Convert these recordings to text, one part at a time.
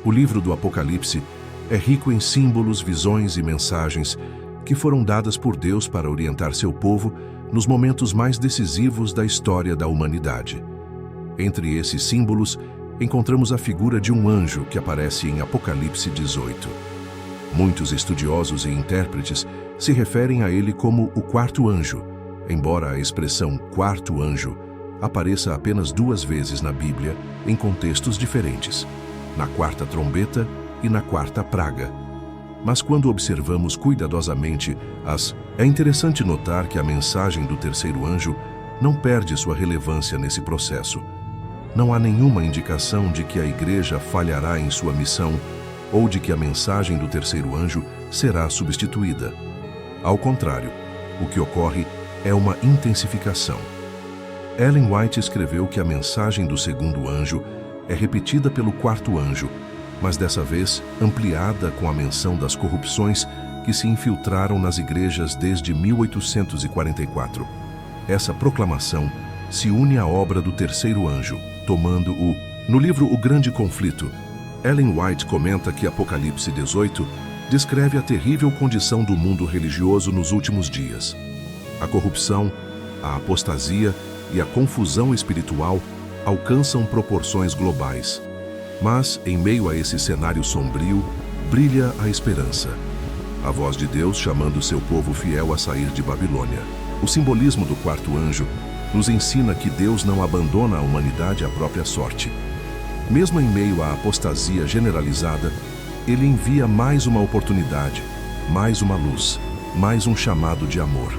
O livro do Apocalipse é rico em símbolos, visões e mensagens que foram dadas por Deus para orientar seu povo nos momentos mais decisivos da história da humanidade. Entre esses símbolos, encontramos a figura de um anjo que aparece em Apocalipse 18. Muitos estudiosos e intérpretes se referem a ele como o quarto anjo, embora a expressão quarto anjo apareça apenas 2 vezes na Bíblia em contextos diferentes, na quarta trombeta e na quarta praga. Mas quando observamos cuidadosamente é interessante notar que a mensagem do terceiro anjo não perde sua relevância nesse processo. Não há nenhuma indicação de que a igreja falhará em sua missão ou de que a mensagem do terceiro anjo será substituída. Ao contrário, o que ocorre é uma intensificação. Ellen White escreveu que a mensagem do segundo anjo é repetida pelo quarto anjo, mas dessa vez ampliada com a menção das corrupções que se infiltraram nas igrejas desde 1844. Essa proclamação se une à obra do terceiro anjo, tomando No livro O Grande Conflito, Ellen White comenta que Apocalipse 18 descreve a terrível condição do mundo religioso nos últimos dias. A corrupção, a apostasia e a confusão espiritual alcançam proporções globais. Mas, em meio a esse cenário sombrio, brilha a esperança. A voz de Deus chamando seu povo fiel a sair de Babilônia. O simbolismo do quarto anjo nos ensina que Deus não abandona a humanidade à própria sorte. Mesmo em meio à apostasia generalizada, Ele envia mais uma oportunidade, mais uma luz, mais um chamado de amor.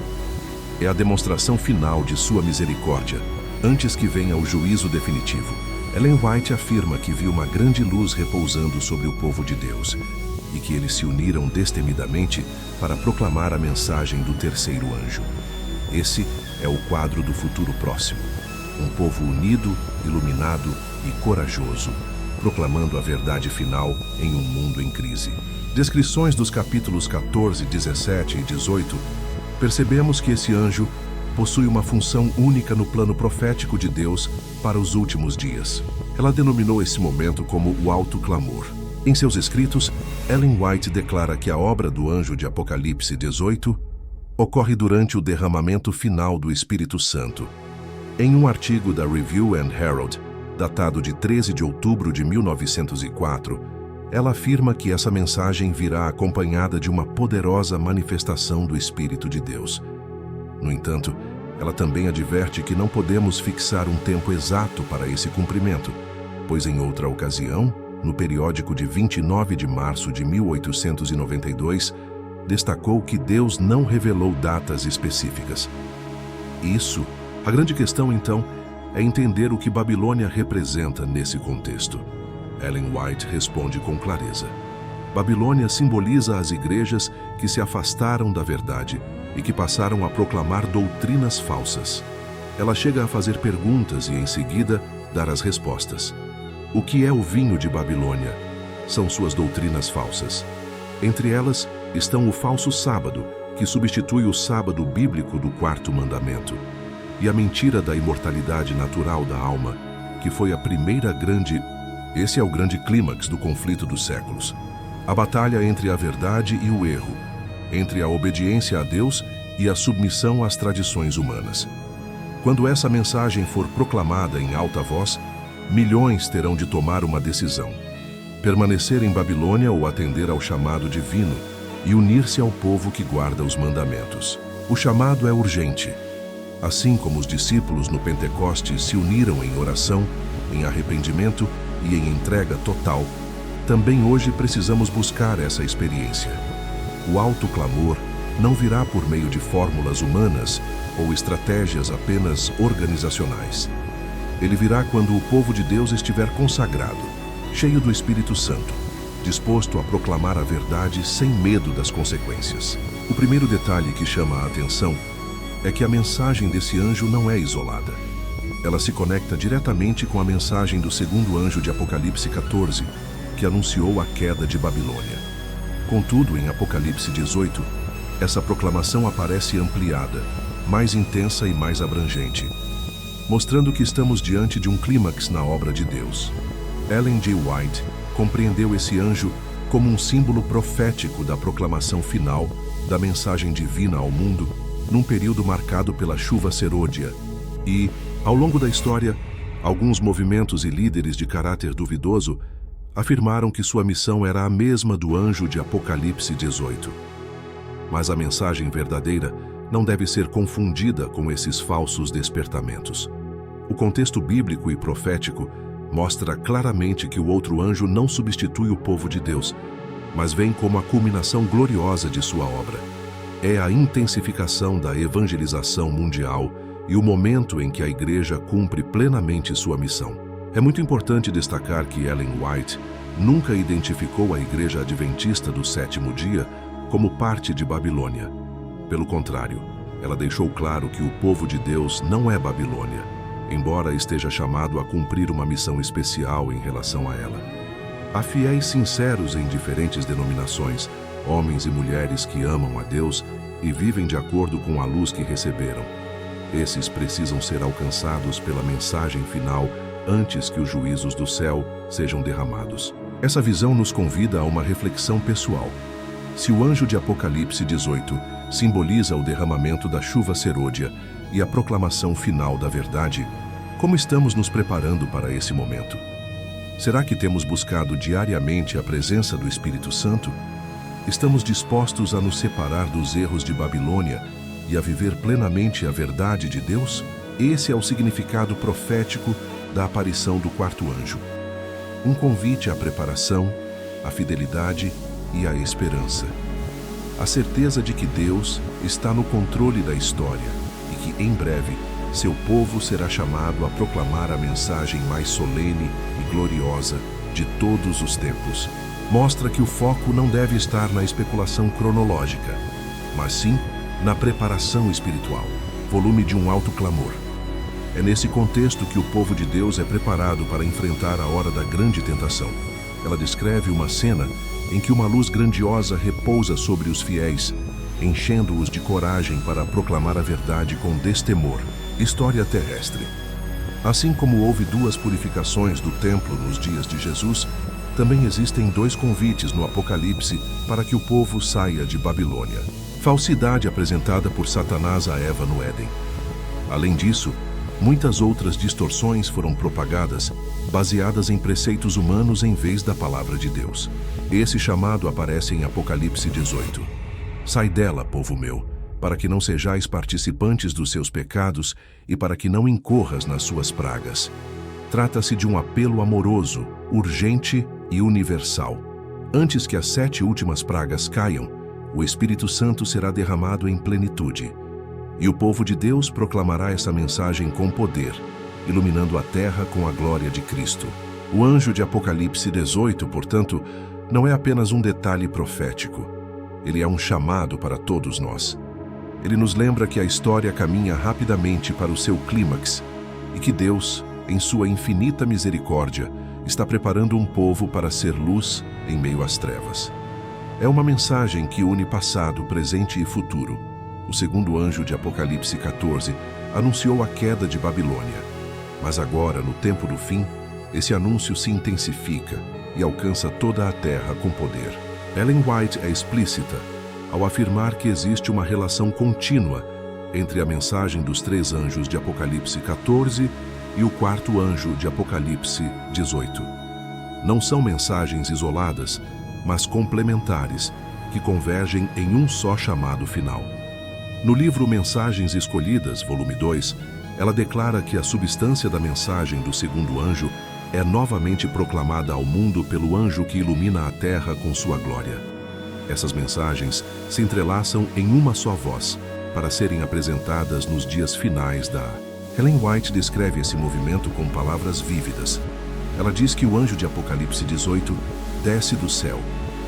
É a demonstração final de sua misericórdia, antes que venha o juízo definitivo. Ellen White afirma que viu uma grande luz repousando sobre o povo de Deus e que eles se uniram destemidamente para proclamar a mensagem do terceiro anjo. Esse é o quadro do futuro próximo. Um povo unido, iluminado e corajoso, proclamando a verdade final em um mundo em crise. Descrições dos capítulos 14, 17 e 18, percebemos que esse anjo possui uma função única no plano profético de Deus para os últimos dias. Ela denominou esse momento como o alto clamor. Em seus escritos, Ellen White declara que a obra do anjo de Apocalipse 18 ocorre durante o derramamento final do Espírito Santo. Em um artigo da Review and Herald, datado de 13 de outubro de 1904, ela afirma que essa mensagem virá acompanhada de uma poderosa manifestação do Espírito de Deus. No entanto, ela também adverte que não podemos fixar um tempo exato para esse cumprimento, pois em outra ocasião, no periódico de 29 de março de 1892, destacou que Deus não revelou datas específicas. A grande questão então é entender o que Babilônia representa nesse contexto. Ellen White responde com clareza. Babilônia simboliza as igrejas que se afastaram da verdade e que passaram a proclamar doutrinas falsas. Ela chega a fazer perguntas e, em seguida, dar as respostas. O que é o vinho de Babilônia? São suas doutrinas falsas. Entre elas estão o falso sábado, que substitui o sábado bíblico do quarto mandamento, e a mentira da imortalidade natural da alma, que foi a primeira grande... Esse é o grande clímax do conflito dos séculos. A batalha entre a verdade e o erro, entre a obediência a Deus e a submissão às tradições humanas. Quando essa mensagem for proclamada em alta voz, milhões terão de tomar uma decisão: permanecer em Babilônia ou atender ao chamado divino e unir-se ao povo que guarda os mandamentos. O chamado é urgente. Assim como os discípulos no Pentecostes se uniram em oração, em arrependimento e em entrega total, também hoje precisamos buscar essa experiência. O alto clamor não virá por meio de fórmulas humanas ou estratégias apenas organizacionais. Ele virá quando o povo de Deus estiver consagrado, cheio do Espírito Santo, disposto a proclamar a verdade sem medo das consequências. O primeiro detalhe que chama a atenção é que a mensagem desse anjo não é isolada. Ela se conecta diretamente com a mensagem do segundo anjo de Apocalipse 14, que anunciou a queda de Babilônia. Contudo, em Apocalipse 18, essa proclamação aparece ampliada, mais intensa e mais abrangente, mostrando que estamos diante de um clímax na obra de Deus. Ellen G. White compreendeu esse anjo como um símbolo profético da proclamação final da mensagem divina ao mundo, num período marcado pela chuva serôdia. E, ao longo da história, alguns movimentos e líderes de caráter duvidoso afirmaram que sua missão era a mesma do anjo de Apocalipse 18. Mas a mensagem verdadeira não deve ser confundida com esses falsos despertamentos. O contexto bíblico e profético mostra claramente que o outro anjo não substitui o povo de Deus, mas vem como a culminação gloriosa de sua obra. É a intensificação da evangelização mundial e o momento em que a igreja cumpre plenamente sua missão. É muito importante destacar que Ellen White nunca identificou a Igreja Adventista do Sétimo Dia como parte de Babilônia. Pelo contrário, ela deixou claro que o povo de Deus não é Babilônia, embora esteja chamado a cumprir uma missão especial em relação a ela. Há fiéis sinceros em diferentes denominações, homens e mulheres que amam a Deus e vivem de acordo com a luz que receberam. Esses precisam ser alcançados pela mensagem final antes que os juízos do céu sejam derramados. Essa visão nos convida a uma reflexão pessoal. Se o anjo de Apocalipse 18 simboliza o derramamento da chuva serôdia e a proclamação final da verdade, como estamos nos preparando para esse momento? Será que temos buscado diariamente a presença do Espírito Santo? Estamos dispostos a nos separar dos erros de Babilônia e a viver plenamente a verdade de Deus? Esse é o significado profético da aparição do quarto anjo. Um convite à preparação, à fidelidade e à esperança. A certeza de que Deus está no controle da história e que, em breve, seu povo será chamado a proclamar a mensagem mais solene e gloriosa de todos os tempos. Mostra que o foco não deve estar na especulação cronológica, mas sim na preparação espiritual, volume de um alto clamor. É nesse contexto que o povo de Deus é preparado para enfrentar a hora da grande tentação. Ela descreve uma cena em que uma luz grandiosa repousa sobre os fiéis, enchendo-os de coragem para proclamar a verdade com destemor. História terrestre. Assim como houve duas purificações do templo nos dias de Jesus, também existem dois convites no Apocalipse para que o povo saia de Babilônia. Falsidade apresentada por Satanás a Eva no Éden. Além disso, muitas outras distorções foram propagadas, baseadas em preceitos humanos em vez da palavra de Deus. Esse chamado aparece em Apocalipse 18. Sai dela, povo meu, para que não sejais participantes dos seus pecados e para que não incorras nas suas pragas. Trata-se de um apelo amoroso, urgente e universal. Antes que as 7 últimas pragas caiam, o Espírito Santo será derramado em plenitude. E o povo de Deus proclamará essa mensagem com poder, iluminando a terra com a glória de Cristo. O anjo de Apocalipse 18, portanto, não é apenas um detalhe profético. Ele é um chamado para todos nós. Ele nos lembra que a história caminha rapidamente para o seu clímax e que Deus, em sua infinita misericórdia, está preparando um povo para ser luz em meio às trevas. É uma mensagem que une passado, presente e futuro. O segundo anjo de Apocalipse 14 anunciou a queda de Babilônia. Mas agora, no tempo do fim, esse anúncio se intensifica e alcança toda a terra com poder. Ellen White é explícita ao afirmar que existe uma relação contínua entre a mensagem dos 3 anjos de Apocalipse 14 e o quarto anjo de Apocalipse 18. Não são mensagens isoladas, mas complementares, que convergem em um só chamado final. No livro Mensagens Escolhidas, volume 2, ela declara que a substância da mensagem do segundo anjo é novamente proclamada ao mundo pelo anjo que ilumina a terra com sua glória. Essas mensagens se entrelaçam em uma só voz, para serem apresentadas nos dias finais da... Ellen White descreve esse movimento com palavras vívidas. Ela diz que o anjo de Apocalipse 18 desce do céu,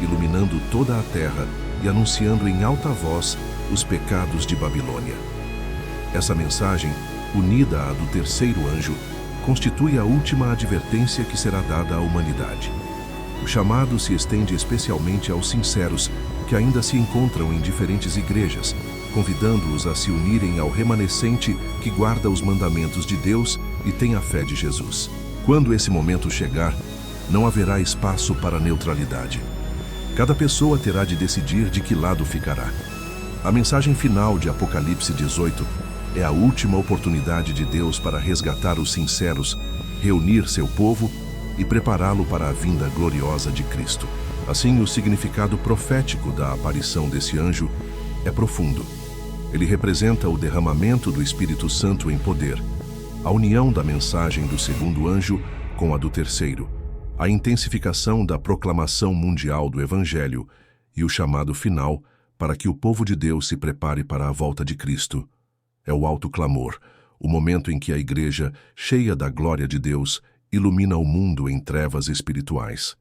iluminando toda a terra e anunciando em alta voz os pecados de Babilônia. Essa mensagem, unida à do terceiro anjo, constitui a última advertência que será dada à humanidade. O chamado se estende especialmente aos sinceros que ainda se encontram em diferentes igrejas, convidando-os a se unirem ao remanescente que guarda os mandamentos de Deus e tem a fé de Jesus. Quando esse momento chegar, Não haverá espaço para neutralidade. Cada pessoa terá de decidir de que lado ficará. A mensagem final de Apocalipse 18 é a última oportunidade de Deus para resgatar os sinceros, reunir seu povo e prepará-lo para a vinda gloriosa de Cristo. Assim, o significado profético da aparição desse anjo é profundo. Ele representa o derramamento do Espírito Santo em poder, a união da mensagem do segundo anjo com a do terceiro, a intensificação da proclamação mundial do Evangelho e o chamado final para que o povo de Deus se prepare para a volta de Cristo. É o alto clamor, o momento em que a Igreja, cheia da glória de Deus, ilumina o mundo em trevas espirituais.